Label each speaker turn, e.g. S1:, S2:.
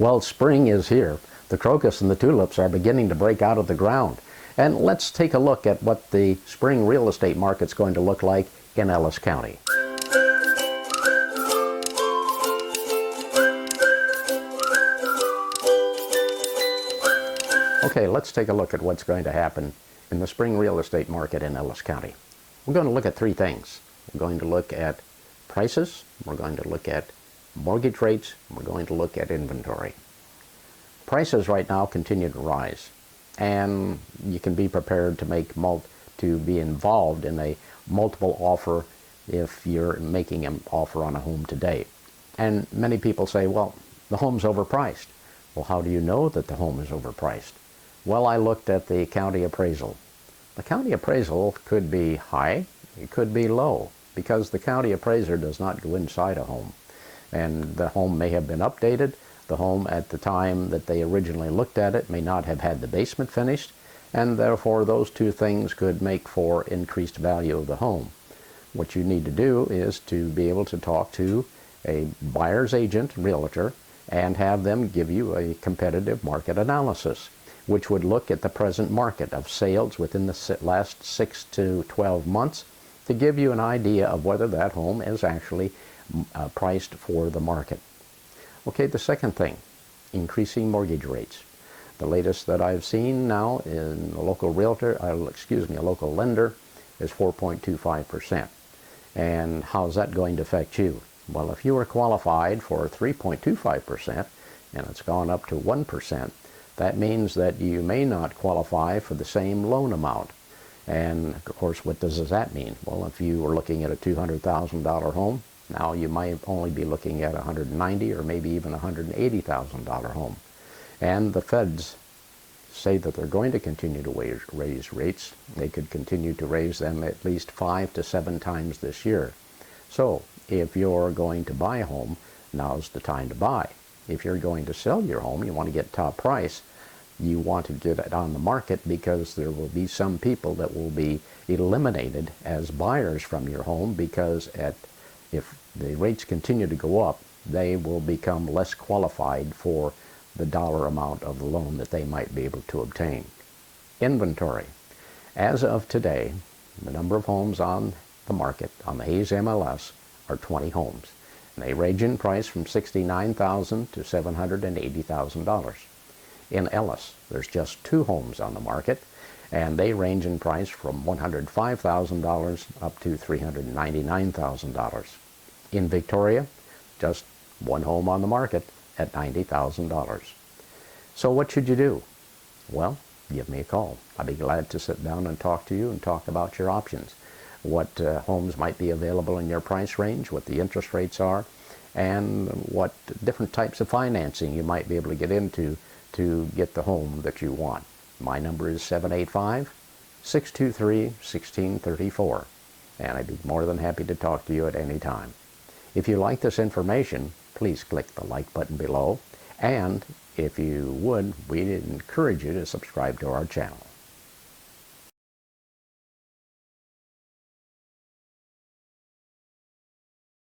S1: Well, spring is here. The crocus and the tulips are beginning to break out of the ground. And let's take a look at what the spring real estate market's going to look like in Ellis County. Okay, let's take a look at what's going to happen in the spring real estate market in Ellis County. We're going to look at three things. We're going to look at prices, we're going to look at mortgage rates, we're going to look at inventory. Prices right now continue to rise, and you can be prepared to be involved in a multiple offer if you're making an offer on a home today. And many people say, well, the home's overpriced. Well, how do you know that the home is overpriced? Well, I looked at the county appraisal. The county appraisal could be high, it could be low, because the county appraiser does not go inside a home. And the home may have been updated. The home at the time that they originally looked at it may not have had the basement finished, and therefore those two things could make for increased value of the home. What you need to do is to be able to talk to a buyer's agent, realtor, and have them give you a competitive market analysis, which would look at the present market of sales within the last 6 to 12 months to give you an idea of whether that home is actually priced for the market. Okay, the second thing, increasing mortgage rates. The latest that I've seen now in a local a local lender is 4.25%. And how's that going to affect you? Well, if you were qualified for 3.25% and it's gone up to 1%, that means that you may not qualify for the same loan amount. And of course, what does that mean? Well, if you were looking at a $200,000 home, now you might only be looking at a $190,000 or maybe even a $180,000 home. And the feds say that they're going to continue to raise rates. They could continue to raise them at least 5 to 7 times this year. So if you're going to buy a home, now's the time to buy. If you're going to sell your home, you want to get top price, you want to get it on the market, because there will be some people that will be eliminated as buyers from your home, because if the rates continue to go up, they will become less qualified for the dollar amount of the loan that they might be able to obtain. Inventory. As of today, the number of homes on the market on the Hayes MLS are 20 homes. And they range in price from $69,000 to $780,000. In Ellis, there's just 2 homes on the market, and they range in price from $105,000 up to $399,000. In Victoria, just 1 home on the market at $90,000. So what should you do? Well, give me a call. I'd be glad to sit down and talk to you and talk about your options. What homes might be available in your price range, what the interest rates are, and what different types of financing you might be able to get into to get the home that you want. My number is 785-623-1634, and I'd be more than happy to talk to you at any time. If you like this information, please click the like button below, and if you would, we'd encourage you to subscribe to our channel.